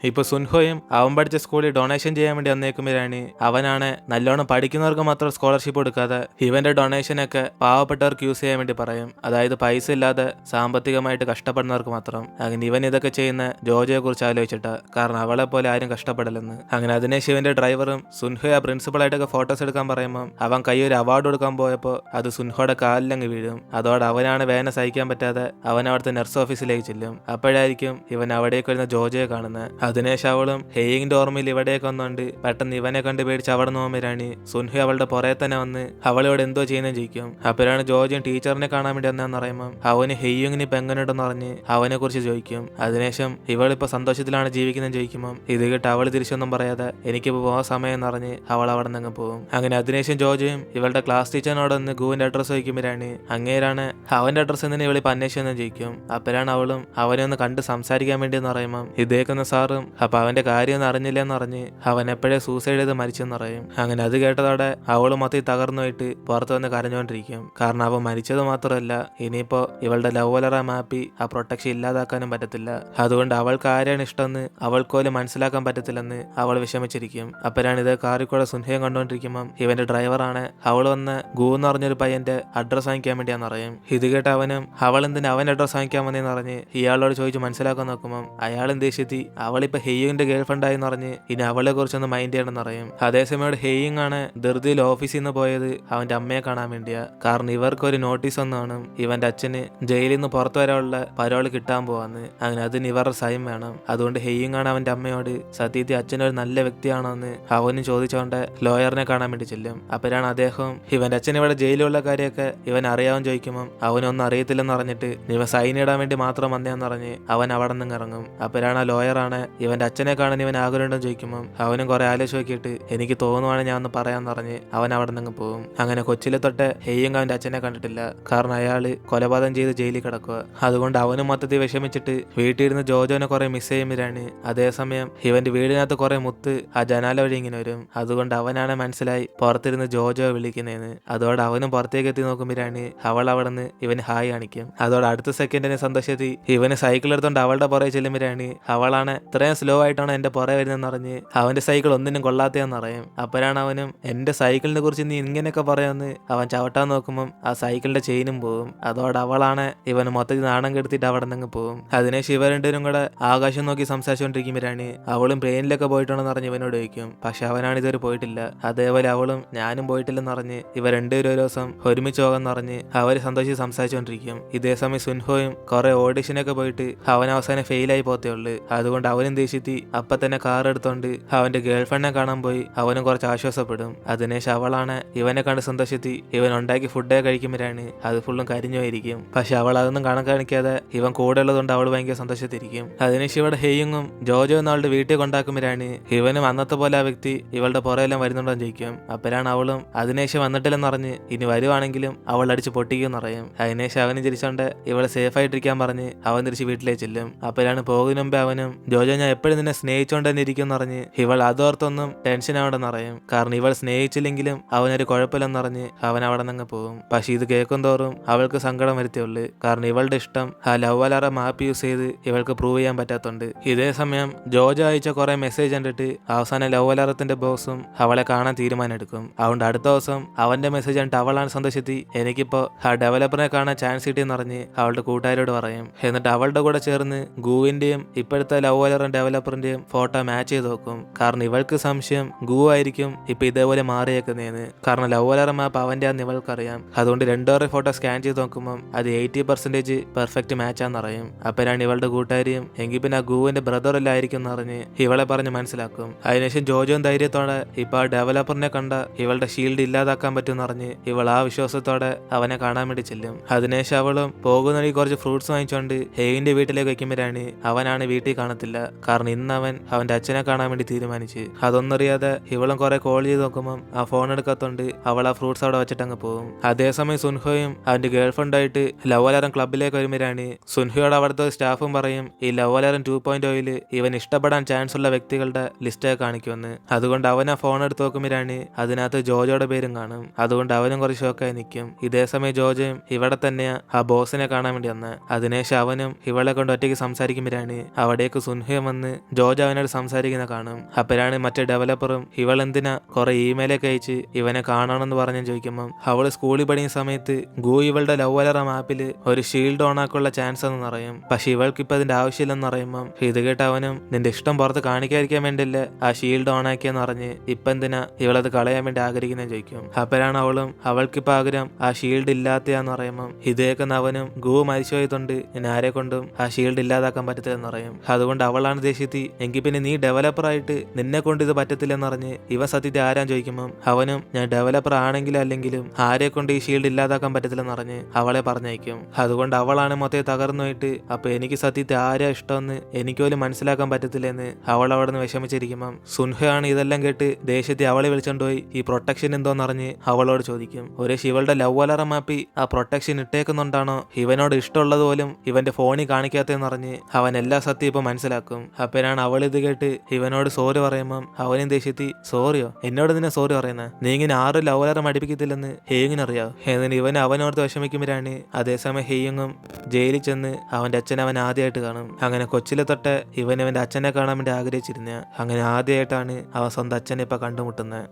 ഇപ്പൊ സുൻഹോയും അവൻ പഠിച്ച സ്കൂളിൽ ഡൊണേഷൻ ചെയ്യാൻ വേണ്ടി വന്നേക്കുമ്പോഴാണ് അവനാണ് നല്ലോണം പഠിക്കുന്നവർക്ക് മാത്രം സ്കോളർഷിപ്പ് കൊടുക്കാതെ ഇവന്റെ ഡൊണേഷനൊക്കെ പാവപ്പെട്ടവർക്ക് യൂസ് ചെയ്യാൻ വേണ്ടി പറയും. അതായത് പൈസ ഇല്ലാതെ സാമ്പത്തികമായിട്ട് കഷ്ടപ്പെടുന്നവർക്ക് മാത്രം. അങ്ങനെ ഇവൻ ഇതൊക്കെ ചെയ്യുന്ന ജോജോയെ കുറിച്ച് ആലോചിച്ചിട്ടാ, കാരണം അവളെ പോലെ ആരും കഷ്ടപ്പെടില്ലെന്ന്. അങ്ങനെ അതിനേശം ഇവന്റെ ഡ്രൈവറും സുൻഹോയെ പ്രിൻസിപ്പളായിട്ടൊക്കെ ഫോട്ടോസ് എടുക്കാൻ പറയുമ്പോൾ അവൻ കൈ ഒരു അവാർഡ് കൊടുക്കാൻ പോയപ്പോൾ അത് സുൻഹോയുടെ കാലിലങ്ങ് വീഴും. അതോടെ അവനാണ് വേദന സഹിക്കാൻ പറ്റാതെ അവൻ അവിടുത്തെ നഴ്സ് ഓഫീസിലേക്ക് ചെല്ലും. അപ്പോഴായിരിക്കും ഇവൻ അവിടേക്ക് വരുന്ന ജോജോയെ കാണുന്നത്. അതിനേശം അവളും ഹെയിങ്ങിന്റെ ഓർമ്മയിൽ ഇവിടേക്ക് വന്നുകൊണ്ട് പെട്ടെന്ന് ഇവനെ കണ്ട് പേടിച്ച് അവിടെ നോമ്പരാണ് സുൻഹു അവളുടെ പുറകെ തന്നെ വന്ന് അവളോട് എന്തോ ചെയ്യുന്ന ചോദിക്കും. അപ്പോഴാണ് ജോജോയും ടീച്ചറിനെ കാണാൻ വേണ്ടി വന്നതെന്ന് പറയുമ്പോൾ അവന് ഹെയ്യുങ്ങിന് ഇപ്പൊ എങ്ങനെയുണ്ടെന്ന് പറഞ്ഞ് അവനെ കുറിച്ച് ചോദിക്കും. അതിനുശേഷം ഇവളിപ്പോ സന്തോഷത്തിലാണ് ജീവിക്കുന്നതെന്ന് ചോദിക്കുമ്പോൾ ഇത് കേട്ട് അവൾ തിരിച്ചൊന്നും പറയാതെ എനിക്കിപ്പോ പോകാൻ സമയം എന്ന് പറഞ്ഞ് അവൾ അവിടെ നിന്ന് പോകും. അങ്ങനെ അതിനുശേഷം ജോജോയും ഇവളുടെ ക്ലാസ് ടീച്ചറിനോടൊന്ന് ഗുവിന്റെ അഡ്രസ്സ് ചോദിക്കുമ്പോഴാണ് അങ്ങേരാണ് അവന്റെ അഡ്രസ്സ് എന്തിനാ ഇവളിപ്പോ അന്വേഷിച്ചെന്ന് ചോദിക്കും. അപ്പോഴാണ് അവളും അവനെ ഒന്ന് കണ്ട് സംസാരിക്കാൻ വേണ്ടി എന്ന് പറയുമ്പോൾ ഇതേക്കുന്ന സാറും അപ്പൊ അവന്റെ കാര്യമൊന്നും അറിഞ്ഞില്ലെന്ന് പറഞ്ഞ് അവൻ എപ്പോഴേ സൂസൈഡ് ചെയ്ത് മരിച്ചെന്ന് പറയും. അങ്ങനെ അത് കേട്ടതോടെ അവളും മൊത്തം തകർന്നു പോയിട്ട് പുറത്ത് വന്ന് കരഞ്ഞുകൊണ്ടിരിക്കും. കാരണം അവൻ മരിച്ചത് മാത്രമല്ല ഇനിയിപ്പോ ഇവളുടെ ലവ്വലറ മാപ്പി ആ പ്രൊട്ടക്ഷൻ ഇല്ലാതാക്കാനും പറ്റത്തില്ല. അതുകൊണ്ട് അവൾക്ക് ആരെയാണ് ഇഷ്ടമെന്ന് അവൾക്കോലും മനസ്സിലാക്കാൻ പറ്റത്തില്ലെന്ന് അവൾ വിഷമിച്ചിരിക്കും. അപ്പോഴാണ് ഇത് കാറിക്കൂടെ സുൻഹയും കണ്ടുകൊണ്ടിരിക്കുമ്പോൾ ഇവന്റെ ഡ്രൈവറാണ് അവൾ വന്ന് ഗൂ എന്ന് പറഞ്ഞൊരു പയ്യന്റെ അഡ്രസ് വാങ്ങിക്കാൻ വേണ്ടിയാന്ന് പറയും. ഇത് കേട്ട് അവനും അവൾ എന്തിനാ അവൻ അഡ്രസ് വാങ്ങിക്കാൻ വന്നേന്ന് പറഞ്ഞ് ഇയാളോട് ചോദിച്ച് മനസ്സിലാക്കാൻ നോക്കുമ്പോൾ അയാൾ ദേഷ്യത്തി അവളിപ്പോ ഹെയ്യുവിന്റെ ഗേൾ ഫ്രണ്ടായി പറഞ്ഞ് ഇനി അവളെ കുറിച്ചൊന്ന് മൈൻഡ് ചെയ്യണമെന്ന് പറയും. അതേസമയം ഹെയ്യിങ് ആണ് ധൃതിയിൽ ഓഫീസിൽ നിന്ന് പോയത് അവന്റെ അമ്മയെ കാണാൻ വേണ്ടിയാ. കാരണം ഇവർക്കൊരു നോട്ടീസ് ഒന്ന് കാണും ഇവന്റെ അച്ഛന് ജയിലിൽ നിന്ന് പുറത്തു വരാനുള്ള പരോള് കിട്ടാൻ പോവാന്ന്. അങ്ങനെ അതിന് ഇവരുടെ സൈൻ വേണം. അതുകൊണ്ട് ഹെയ്യിങ് ആണ് അവന്റെ അമ്മയോട് സത്യത്തിൽ അച്ഛനൊരു നല്ല വ്യക്തിയാണോ എന്ന് അവനും ചോദിച്ചോണ്ട് ലോയറിനെ കാണാൻ വേണ്ടി ചെല്ലും. അപ്പോഴാണ് അദ്ദേഹം ഇവന്റെ അച്ഛൻ ഇവിടെ ജയിലിലുള്ള കാര്യമൊക്കെ ഇവൻ അറിയാൻ ചോദിക്കുമ്പോൾ അവനൊന്നും അറിയത്തില്ലെന്ന് പറഞ്ഞിട്ട് ഇവൻ സൈൻ ഇടാൻ വേണ്ടി മാത്രം വന്നേന്ന് പറഞ്ഞ് അവൻ അവിടെ നിന്ന് ഇറങ്ങും. അപ്പോഴാണ് ആ ലോയറാണ് ഇവന്റെ അച്ഛനെ കാണാൻ ഇവൻ ആഗ്രഹമുണ്ടെന്ന് ചോദിക്കുമ്പോൾ അവനും കുറെ ആലോചിച്ച് നോക്കിയിട്ട് എനിക്ക് തോന്നുവാണ് ഞാൻ ഒന്ന് പറയാന്ന് പറഞ്ഞ് അവൻ അവിടെ നിന്ന് പോകും. അങ്ങനെ കൊച്ചിലെ തൊട്ട് ഹെയ്യും അവന്റെ അച്ഛനെ കണ്ടിട്ടില്ല. കാരണം അയാള് കൊലപാതകം ചെയ്ത് ജയിലിൽ കിടക്കുക. അതുകൊണ്ട് അവനും മൊത്തത്തിൽ വിഷമിച്ചിട്ട് വീട്ടിലിരുന്ന് ജോജോനെ കുറെ മിസ് ചെയ്യുമ്പോഴാണ് അതേസമയം ഇവന്റെ വീടിനകത്ത് കുറെ മുത്ത് ആ ജനാല വഴി ഇങ്ങനെ വരും. അതുകൊണ്ട് അവനാണ് മനസ്സിലായി പുറത്തിരുന്ന് ജോജോ വിളിക്കുന്നതെന്ന്. അതോടെ അവനും പുറത്തേക്ക് എത്തി നോക്കുമ്പോഴാണ് അവൾ അവിടെ നിന്ന് ഇവന് ഹായ് കാണിക്കും. അതോടെ അടുത്ത സെക്കൻഡിനെ സന്തോഷത്തി ഇവന് സൈക്കിൾ എടുത്തോണ്ട് അവളുടെ പുറകെ ചെല്ലുമ്പോഴാണ് അവളാണ് ഇത്രയും സ്ലോ ആയിട്ടാണ് എന്റെ പുറകെ വരുന്നതെന്ന് പറഞ്ഞ് അവന്റെ സൈക്കിൾ ഒന്നിനും കൊള്ളാത്തതെന്ന് പറയും. അപ്പോഴാണ് അവനും എന്റെ സൈക്കിളിനെ കുറിച്ച് നീ ഇങ്ങനെയൊക്കെ പറയാമെന്ന് അവൻ ചവിട്ടാൻ നോക്കുമ്പോൾ ആ സൈക്കിളിന്റെ ചെയിനും പോകും. അതോടെ അവളാണ് ഇവന് മൊത്തത്തിൽ നാണം കെടുത്തിട്ട് അവിടെ നിന്ന് പോകും. അതിനെ ശിവ രണ്ടുപേരും കൂടെ ആകാശം നോക്കി സംസാരിച്ചുകൊണ്ടിരിക്കുമ്പോഴാണ് അവളും പ്ലെയിനിലൊക്കെ പോയിട്ടുണ്ടെന്ന് പറഞ്ഞ് ഇവനോട് ചോദിക്കും. പക്ഷെ അവനാണ് ഇതുവരെ പോയിട്ടില്ല. അതേപോലെ അവളും ഞാനും പോയിട്ടില്ലെന്ന് പറഞ്ഞ് ഇവ രണ്ടുപേരും ഒരു ദിവസം ഒരുമിച്ച് പോകാന്ന് പറഞ്ഞ് അവര് സന്തോഷിച്ച് സംസാരിച്ചുകൊണ്ടിരിക്കും. ഇതേസമയം സുൻഹോയും കുറെ ഓഡിഷനൊക്കെ പോയിട്ട് അവൻ അവസാനം ഫെയിലായി പോത്തേ ഉള്ളു. അതുകൊണ്ട് അവനും ദേഷ്യത്തി അപ്പൊ തന്നെ കാർ എടുത്തോണ്ട് അവന്റെ ഗേൾ ഫ്രണ്ടിനെ കാണാൻ പോയി അവനും കുറച്ച് ആശ്വാസപ്പെടും. അതിനേശം അവളാണ് ഇവനെ കണ്ട് സന്തോഷത്തി ഇവൻ ഉണ്ടാക്കി ഫുഡൊക്കെ കഴിക്കുമ്പോഴാണ് അത് ഫുള്ളും കരിഞ്ഞു പോയിരിക്കും. പക്ഷെ അവൾ അതൊന്നും കണക്കാണിക്കാതെ ഇവൻ കൂടെ ഉള്ളതുകൊണ്ട് അവൾ ഭയങ്കര സന്തോഷത്തിരിക്കും. അതിനേശം ഇവിടെ ഹെയ്യുങ്ങും ജോജോ എന്നവളുടെ വീട്ടിൽ കൊണ്ടാക്കുമ്പോഴാണ് ഇവനും അന്നത്തെ പോലെ ആ വ്യക്തി ഇവളുടെ പുറയെല്ലാം വരുന്നുണ്ടെന്ന് ചോദിക്കും. അപ്പോഴാണ് അവളും അതിനേശം വന്നിട്ടില്ലെന്ന് പറഞ്ഞ് ഇനി വരുവാണെങ്കിലും അവൾ അടിച്ച് പൊട്ടിക്കുമെന്ന് പറയും. അതിനേശം അവനും ചിരിച്ചോണ്ട് ഇവളെ സേഫ് ആയിട്ടിരിക്കാൻ പറഞ്ഞ് അവൻ തിരിച്ച് വീട്ടിലേക്ക് ചെല്ലും. അപ്പോഴാണ് പോകുന്ന മുമ്പേ അവനും ജോജോ ഞാൻ എപ്പോഴും നിന്നെ സ്നേഹിച്ചോണ്ട് തന്നെ ഇരിക്കും പറഞ്ഞ് ഇവൾ അതോർത്തൊന്നും ടെൻഷൻ ആവണ്ടെന്ന് പറയും. കാരണം ഇവൾ സ്നേഹിച്ചില്ലെങ്കിലും അവനൊരു കുഴപ്പമില്ലെന്ന് പറഞ്ഞ് അവൻ അവിടെ നിന്ന് പോകും. പക്ഷെ ഇത് കേൾക്കും തോറും അവൾക്ക് സങ്കടം വരുത്തിയുള്ളു. കാരണം ഇവളുടെ ഇഷ്ടം ആ ലവ് അലാറം മാപ്പ് യൂസ് ചെയ്ത് ഇവൾക്ക് പ്രൂവ് ചെയ്യാൻ പറ്റാത്തോണ്ട്. ഇതേ സമയം ജോജോ അയച്ച കുറെ മെസ്സേജ് കണ്ടിട്ട് അവസാനം ലവ് അലാറത്തിന്റെ ബോസും അവളെ കാണാൻ തീരുമാനം എടുക്കും. അതുകൊണ്ട് അടുത്ത ദിവസം അവന്റെ മെസ്സേജ് കണ്ടിട്ട് അവളാണ് സന്തോഷത്തി എനിക്കിപ്പോ ആ ഡെവലപ്പറിനെ കാണാൻ ചാൻസ് കിട്ടിയെന്ന് പറഞ്ഞ് അവളുടെ കൂട്ടുകാരോട് പറയും. എന്നിട്ട് അവളുടെ കൂടെ ചേർന്ന് ഗൂവിന്റെയും ഇപ്പോഴത്തെ ലവ് അലാറം ഡെവലപ്പറിന്റെയും ഫോട്ടോ മാച്ച് ചെയ്ത് നോക്കും. കാരണം ഇവൾക്ക് സംശയം ഗൂ ആയിരിക്കും ഇപ്പൊ ഇതേപോലെ മാറിയേക്കുന്നതെന്ന്. കാരണം ലവ് അലാറം മാപ്പ് അവന്റെ ആണെന്ന് ഇവൾക്കറിയാം. അതുകൊണ്ട് രണ്ടുപേരുടെ ഫോട്ടോ സ്കാൻ ചെയ്ത് നോക്കുമ്പോൾ അത് 80% പെർഫെക്റ്റ് മാച്ചാന്ന് അറിയും. അപ്പോഴാണ് ഇവളുടെ കൂട്ടുകാരിയും എങ്കിൽ പിന്നെ ആ ഗൂവിന്റെ ബ്രദർ എല്ലാം ആയിരിക്കും എന്ന് പറഞ്ഞ് ഇവളെ പറഞ്ഞ് മനസ്സിലാക്കും. അതിനുശേഷം ജോജോയും ധൈര്യത്തോടെ ഇപ്പൊ ആ ഡെവലപ്പറിനെ കണ്ട ഇവളുടെ ഷീൽഡ് ഇല്ലാതാക്കാൻ പറ്റുമെന്ന് പറഞ്ഞ് ഇവൾ ആ വിശ്വാസത്തോടെ അവനെ കാണാൻ വേണ്ടി ചെല്ലും. അതിനുശേഷം അവളും പോകുന്നവഴി കുറച്ച് ഫ്രൂട്ട്സ് വാങ്ങിച്ചോണ്ട് ഹെയ്വിന്റെ വീട്ടിലേക്ക് വയ്ക്കുമ്പോഴാണ് അവനാണ് വീട്ടിൽ കാണത്തില്ല. കാരണം ഇന്ന് അവൻ അവന്റെ അച്ഛനെ കാണാൻ വേണ്ടി തീരുമാനിച്ച്. അതൊന്നറിയാതെ ഇവളും കുറെ കോൾ ചെയ്ത് നോക്കുമ്പോൾ ആ ഫോൺ എടുക്കാത്തോണ്ട് അവൾ ആ ഫ്രൂട്ട്സ് അവിടെ വെച്ചിട്ട് അങ്ങ് പോകും. അതേസമയം സുൻഹോയും അവന്റെ ഗേൾ ഫ്രണ്ടായിട്ട് ലവ് അലാറം ക്ലബിലേക്ക് വരുമ്പോഴാണ് സുൻഹയോട് അവിടുത്തെ സ്റ്റാഫും പറയും ഈ ലവ് അലാറം 2.0 ഇവൻ ഇഷ്ടപ്പെടാൻ ചാൻസ് ഉള്ള വ്യക്തികളുടെ ലിസ്റ്റ് കാണിക്കുമെന്ന്. അതുകൊണ്ട് അവൻ ആ ഫോൺ എടുത്ത് നോക്കുമ്പോഴാണ് അതിനകത്ത് ജോജോയുടെ പേരും കാണും. അതുകൊണ്ട് അവനും കുറച്ച് ഷോക്കായി നിൽക്കും. ഇതേസമയം ജോജോയും ഇവിടെ തന്നെയാ ആ ബോസിനെ കാണാൻ വേണ്ടി വന്ന്. അതിനുശേഷം അവനും ഇവളെ കൊണ്ട് ഒറ്റയ്ക്ക് സംസാരിക്കുമ്പോഴാണ് അവിടേക്ക് സുൻഹയും വന്ന് ജോർജ് അവനോട് സംസാരിക്കുന്ന കാണും. അപ്പോഴാണ് മറ്റേ ഡെവലപ്പറും ഇവൾ എന്തിനാ കുറെ ഇമെയിലൊക്കെ അയച്ച് ഇവനെ കാണണമെന്ന് പറഞ്ഞു ചോദിക്കുമ്പം അവള് സ്കൂളിൽ പഠിക്കുന്ന സമയത്ത് ഗു ഇവളുടെ ലവ് അലാറം ആപ്പിൽ ഒരു ഷീൽഡ് ഓൺ ആക്കാനുള്ള ചാൻസ് എന്ന് പറയും. പക്ഷെ ഇവൾക്ക് ഇപ്പൊ അതിന്റെ ആവശ്യമില്ലെന്ന് പറയുമ്പം ഇത് കേട്ട് അവനും നിന്റെ ഇഷ്ടം പുറത്ത് കാണിക്കാതിരിക്കാൻ വേണ്ടിയല്ലേ ആ ഷീൽഡ് ഓൺ ആക്കിയെന്ന് പറഞ്ഞ് ഇപ്പൊ എന്തിനാ ഇവളത് കളയാൻ വേണ്ടി ആഗ്രഹിക്കുന്നതെന്ന് ചോദിക്കും. അപ്പോഴാണ് അവളും അവൾക്കിപ്പോ ആഗ്രഹം ആ ഷീൽഡ് ഇല്ലാത്തയാന്ന് പറയുമ്പം ഇത് കേൾക്കുന്ന അവനും ഗു മരിച്ചു പോയതുകൊണ്ട് ഞാൻ ആരെ കൊണ്ടും ആ ഷീൽഡ് ഇല്ലാതാക്കാൻ പറ്റത്തില്ലെന്ന് പറയും. അതുകൊണ്ട് അവളാണ് ദേഷ്യത്തി എങ്കിൽ പിന്നെ നീ ഡെവലപ്പറായിട്ട് നിന്നെ കൊണ്ട് ഇത് പറ്റത്തില്ലെന്ന് പറഞ്ഞ് ഇവ സത്യത്തെ ആരാൻ ചോദിക്കുമ്പം അവനും ഞാൻ ഡെവലപ്പർ ആണെങ്കിലും അല്ലെങ്കിലും ആരെ കൊണ്ട് ഈ ഷീൽഡ് ഇല്ലാതാക്കാൻ പറ്റത്തില്ലെന്ന് പറഞ്ഞ് അവളെ പറഞ്ഞയക്കും. അതുകൊണ്ട് അവളാണ് മൊത്തം തകർന്നു പോയിട്ട് അപ്പൊ എനിക്ക് സത്യത്തെ ആരാ ഇഷ്ടമെന്ന് എനിക്ക് പോലും മനസ്സിലാക്കാൻ പറ്റത്തില്ലെന്ന് അവൾ അവിടെ നിന്ന് വിഷമിച്ചിരിക്കുമ്പം സുൻഹയാണ് ഇതെല്ലാം കേട്ട് ദേഷ്യത്തെ അവളെ വിളിച്ചോണ്ടുപോയി ഈ പ്രൊട്ടക്ഷൻ എന്തോന്നറിഞ്ഞ് അവളോട് ചോദിക്കും. ഒരു ശിവളുടെ ലവ് അലാറം ആപ്പി ആ പ്രൊട്ടക്ഷൻ ഇട്ടേക്കുന്നുണ്ടാണോ ഇവനോട് ഇഷ്ടമുള്ളത് പോലും ഇവന്റെ ഫോണിൽ കാണിക്കാത്തെന്ന് പറഞ്ഞ് അവൻ എല്ലാ സത്യം ഇപ്പൊ മനസ്സിലാക്കും. അപ്പോഴാണ് അവൾ ഇത് കേട്ട് ഇവനോട് സോറി പറയുമ്പം അവനും ദേഷ്യത്തി സോറിയോ എന്നോട് നിന്നെ സോറി പറയുന്നത് നീ ഇങ്ങനെ ആരും ലവ് അലാറം അടിപ്പിക്കത്തില്ലെന്ന് ഹേയിങ്ങിന് അറിയാം എന്നിട്ട് ഇവൻ അവനോർത്ത് വിഷമിക്കുമ്പോഴാണ് അതേസമയം ഹെയ്യങ്ങും ജയിലിൽ ചെന്ന് അവന്റെ അച്ഛനെ അവൻ ആദ്യമായിട്ട് കാണും. അങ്ങനെ കൊച്ചിലെ തൊട്ട് ഇവൻ അവന്റെ അച്ഛനെ കാണാൻ വേണ്ടി ആഗ്രഹിച്ചിരുന്ന അങ്ങനെ ആദ്യമായിട്ടാണ് അവൻ സ്വന്തം അച്ഛനെ ഇപ്പൊ കണ്ടുമുട്ടുന്നത്.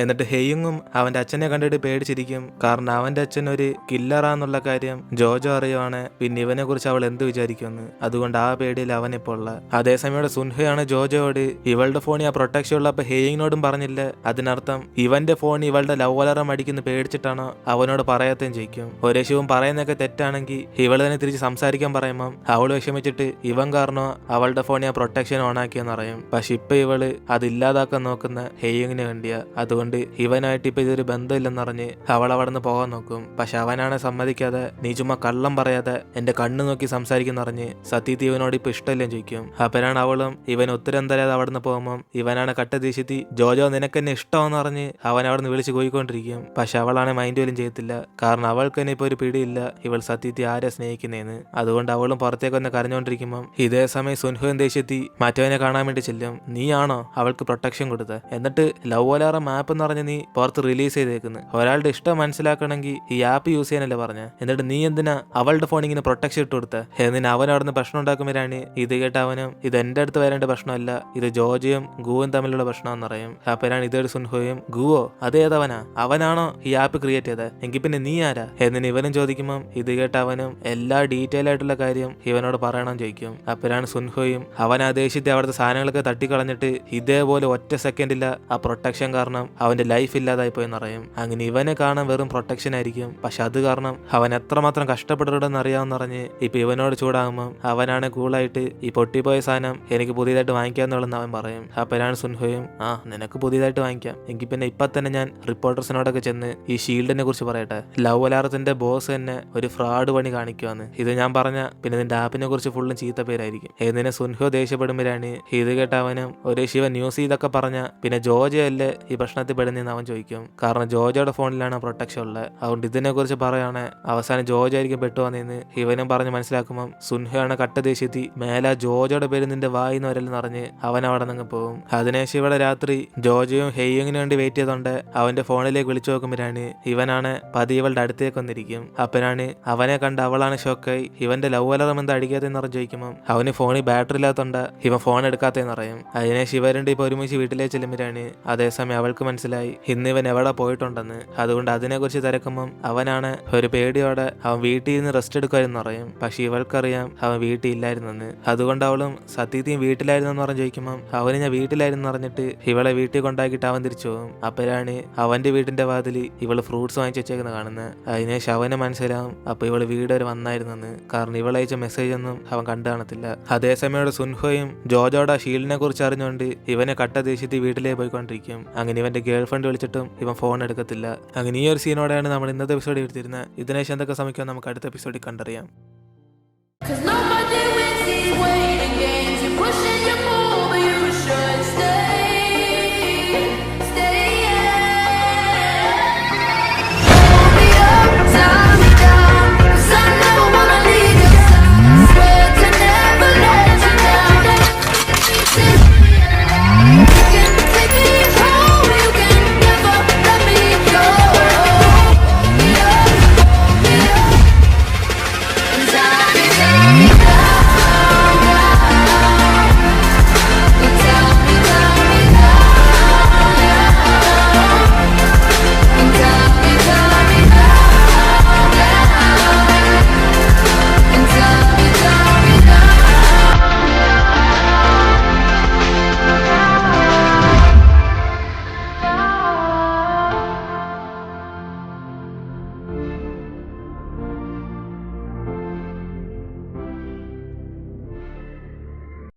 എന്നിട്ട് ഹെയ്യുങ്ങും അവന്റെ അച്ഛനെ കണ്ടിട്ട് പേടിച്ചിരിക്കും. കാരണം അവന്റെ അച്ഛൻ ഒരു കില്ലറാന്നുള്ള കാര്യം ജോജോ അറിയുവാണ്. പിന്നെ ഇവനെ കുറിച്ച് അവൾ എന്ത് വിചാരിക്കുമെന്ന്. അതുകൊണ്ട് ആ പേടിയിൽ അവനിപ്പോൾ ഉള്ള. അതേസമയം സുൻഹയാണ് ജോജോയോട് ഇവളുടെ ഫോണിൽ ആ പ്രൊട്ടക്ഷൻ ഉള്ളപ്പോ ഹെയ്യിങ്ങിനോടും പറഞ്ഞില്ല. അതിനർത്ഥം ഇവന്റെ ഫോൺ ഇവളുടെ ലവ് അലാറം അടിക്കുന്ന പേടിച്ചിട്ടാണോ അവനോട് പറയാത്തേം ചോദിക്കും. ഒരേ ശിവം പറയുന്നതൊക്കെ തെറ്റാണെങ്കിൽ ഇവൾ തന്നെ തിരിച്ച് സംസാരിക്കാൻ പറയുമ്പം അവൾ വിഷമിച്ചിട്ട് ഇവൻ കാരണോ അവളുടെ ഫോണിൽ ആ പ്രൊട്ടക്ഷൻ ഓണാക്കിയെന്ന് പറയും. പക്ഷെ ഇപ്പൊ ഇവള് അതില്ലാതാക്കാൻ നോക്കുന്ന ഹെയ്യിങ്ങിന് വേണ്ടിയാ. അതുകൊണ്ട് ഇവനായിട്ട് ഇപ്പൊ ഇതൊരു ബന്ധമില്ലെന്നറിഞ്ഞ് അവൾ അവിടെ നിന്ന് പോകാൻ നോക്കും. പക്ഷെ അവനാണ് സമ്മതിക്കാതെ നീ ചുമ്മാ കള്ളം പറയാതെ എന്റെ കണ്ണ് നോക്കി സംസാരിക്കുന്നറിഞ്ഞ് സത്യത്തി ഇവനോട് ഇപ്പൊ ഇഷ്ടമില്ലെന്ന് ചോദിക്കും. അപ്പോഴാണ് അവളും ഇവൻ ഉത്തരം തരാതെ അവിടെ നിന്ന് പോകുമ്പം ഇവനാണ് കട്ട ദേഷ്യത്തി ജോജോ നിനക്കെന്നെ ഇഷ്ടമെന്ന് പറഞ്ഞ് അവൻ അവിടെ നിന്ന് വിളിച്ച് പോയിക്കൊണ്ടിരിക്കും. പക്ഷെ അവളാണ് മൈൻഡ് പോലും ചെയ്യത്തില്ല. കാരണം അവൾക്ക് തന്നെ ഇപ്പൊ ഒരു പിടിയില്ല ഇവൾ സത്യത്തി ആരെ സ്നേഹിക്കുന്നേന്ന്. അതുകൊണ്ട് അവളും പുറത്തേക്കൊന്ന് കരഞ്ഞോണ്ടിരിക്കുമ്പം ഇതേ സമയം സുൻഹുവും ദേഷ്യത്തി മറ്റവനെ കാണാൻ വേണ്ടി ചെല്ലും. നീയാണോ അവൾക്ക് പ്രൊട്ടക്ഷൻ കൊടുത്തത് എന്നിട്ട് ലവ് അലാറം ആപ്പ് എന്ന് പറഞ്ഞ് നീ പുറത്ത് റിലീസ് ചെയ്തേക്കുന്നു. ഒരാളുടെ ഇഷ്ടം മനസ്സിലാക്കണമെങ്കിൽ ഈ ആപ്പ് യൂസ് ചെയ്യാനല്ലേ പറഞ്ഞ എന്നിട്ട് നീ എന്തിനാ അവളുടെ ഫോൺ ഇങ്ങനെ പ്രൊട്ടക്ഷൻ ഇട്ട് കൊടുത്ത എന്നിട്ട് അവൻ അവിടെ നിന്ന് പ്രശ്നം ഉണ്ടാക്കുമ്പോഴാണ് ഇത് കേട്ട അവനും ഇത് എന്റെ അടുത്ത് വരേണ്ട പ്രശ്നമല്ല ഇത് ജോർജയും ഗുവും തമ്മിലുള്ള പ്രശ്നമെന്ന് പറയും. അപ്പോഴാണ് ഇതൊരു സുൻഹോയും ഗുവോ അതേതവനാ അവനാണോ ഈ ആപ്പ് ക്രിയേറ്റ് ചെയ്തത് എങ്കിൽ പിന്നെ നീ ആരാ എന്നിട്ട് ഇവനും ചോദിക്കുമ്പം ഇത് കേട്ട അവനും എല്ലാ ഡീറ്റെയിൽ ആയിട്ടുള്ള കാര്യം ഇവനോട് പറയണമെന്ന് ചോദിക്കും. അപ്പോഴാണ് സുൻഹോയും അവൻ ആ ദേഷ്യത്തെ അവിടുത്തെ സാധനങ്ങളൊക്കെ തട്ടിക്കളഞ്ഞിട്ട് ഇതേപോലെ ഒറ്റ സെക്കൻഡില്ല ആ പ്രൊട്ടക്ഷൻ കാരണം അവന്റെ ലൈഫ് ഇല്ലാതായി പോയെന്ന് അറിയും. അങ്ങനെ ഇവനെ കാണാൻ വെറും പ്രൊട്ടക്ഷൻ ആയിരിക്കും. പക്ഷെ അത് കാരണം അവൻ എത്രമാത്രം കഷ്ടപ്പെട്ടിട്ടുണ്ടെന്ന് അറിയാമെന്ന് പറഞ്ഞ് ഇപ്പൊ ഇവനോട് ചൂടാകുമ്പം അവനാണ് കൂളായിട്ട് ഈ പൊട്ടിപ്പോയ സാധനം എനിക്ക് പുതിയതായിട്ട് വാങ്ങിക്കാന്നുള്ളെന്ന് അവൻ പറയും. അപ്പോഴാണ് സുൻഹോയും നിനക്ക് പുതിയതായിട്ട് വാങ്ങിക്കാം എങ്കിൽ പിന്നെ ഇപ്പൊ തന്നെ ഞാൻ റിപ്പോർട്ടേഴ്സിനോടൊക്കെ ചെന്ന് ഈ ഷീൽഡിനെ കുറിച്ച് പറയട്ടെ. ലവ് അലാറത്തിന്റെ ബോസ് തന്നെ ഒരു ഫ്രോഡ് പണി കാണിക്കുവാന്ന് ഇത് ഞാൻ പറഞ്ഞ പിന്നെ നിന്റെ ആപ്പിനെ കുറിച്ച് ഫുള്ളും ചീത്ത പേരായിരിക്കും എന്നിനെ സുൻഹോ ദേഷ്യപ്പെടുമ്പോഴാണ് ഇത് കേട്ട അവനും ഒരു ശിവ ന്യൂസ് ഇതൊക്കെ പറഞ്ഞ പിന്നെ ജോജയല്ലേ ഈ പ്രശ്നത്തിൽ പെടുന്നതെന്ന് അവൻ ചോദിക്കും. കാരണം ജോജോയുടെ ഫോണിലാണ് പ്രൊട്ടക്ഷൻ ഉള്ളത്. അതുകൊണ്ട് ഇതിനെ കുറിച്ച് പറയുകയാണ് അവസാനം ജോജ് ആയിരിക്കും പെട്ടു വന്നതെന്ന് ഇവനും പറഞ്ഞ് മനസ്സിലാക്കുമ്പം സുൻഹയാണ് കട്ട ദേഷ്യത്തി മേല ജോജോയുടെ പേര് നിന്റെ വായിന്ന് വരലെന്ന് പറഞ്ഞ് അവൻ അവിടെ നിന്ന് പോകും. അതിനുശേഷം ഇവിടെ രാത്രി ജോജയും ഹെയ്യിങ്ങിന് വേണ്ടി വെയിറ്റ് ചെയ്തോണ്ട് അവന്റെ ഫോണിലേക്ക് വിളിച്ചു നോക്കുമ്പോഴാണ് ഇവനാണ് പതിവളുടെ അടുത്തേക്ക് വന്നിരിക്കും. അപ്പനാണ് അവനെ കണ്ട് അവളാണ് ഷോക്കായി ഇവന്റെ ലവ് അലാറം എന്താ അടിക്കാത്തെന്ന് പറഞ്ഞ് ചോദിക്കുമ്പോൾ അവന് ഫോണിൽ ബാറ്ററി ഇല്ലാത്തോണ്ട് ഇവൻ ഫോൺ എടുക്കാത്തേന്ന് പറയും. അതിനെ ശിവരണ്ട് ഇപ്പൊ ഒരുമിച്ച് വീട്ടിലേക്ക് ചെല്ലുമ്പോഴാണ് അതേസമയം അവൾക്ക് മനസ്സിലായി ഇന്ന് ഇവൻ എവിടെ പോയിട്ടുണ്ടെന്ന്. അതുകൊണ്ട് അതിനെക്കുറിച്ച് തിരക്കുമ്പം അവനാണ് ഒരു പേടിയോടെ അവൻ വീട്ടിൽ നിന്ന് റെസ്റ്റ് എടുക്കുമായിരുന്നു പറയും. പക്ഷെ ഇവൾക്കറിയാം അവൻ വീട്ടിൽ ഇല്ലായിരുന്നെന്ന്. അതുകൊണ്ട് അവളും സത്യത്തെയും വീട്ടിലായിരുന്നെന്ന് പറഞ്ഞ് ചോദിക്കുമ്പം അവന് ഞാൻ വീട്ടിലായിരുന്നു പറഞ്ഞിട്ട് ഇവളെ വീട്ടിൽ കൊണ്ടാക്കിയിട്ട് അവൻ തിരിച്ചു പോകും. അപ്പോഴാണ് അവന്റെ വീടിന്റെ വാതിൽ ഇവള് ഫ്രൂട്ട്സ് വാങ്ങിച്ചു വെച്ചേക്കുന്നത് കാണുന്നത്. അതിനുശേഷം അവന് മനസ്സിലാവും അപ്പൊ ഇവള് വീട് വരെ വന്നായിരുന്നെന്ന്. കാരണം ഇവളയച്ച മെസ്സേജ് ഒന്നും അവൻ കണ്ടു കാണത്തില്ല. അതേസമയം സുൻഹോയും ജോജോയുടെ ഷീൽഡിനെ കുറിച്ച് അറിഞ്ഞുകൊണ്ട് ഇവനെ കട്ട ദേശത്തിൽ വീട്ടിലേക്ക് പോയിക്കൊണ്ടിരിക്കും. അങ്ങനെ ഇവന്റെ ഗേൾ ഫ്രണ്ട് വിളിച്ചിട്ടും ഇവൻ ഫോൺ എടുക്കത്തില്ല. അങ്ങനെ ഈ ഒരു സീനോടെയാണ് നമ്മൾ ഇന്നത്തെ എപ്പിസോഡ് എടുത്തിരുന്നത്. ഇതിനുശേഷം എന്തൊക്കെ സമയം നമുക്ക് അടുത്ത എപ്പിസോഡിൽ കണ്ടറിയാം. Cause nobody wins these waiting games. You're pushing your move, but you should stay.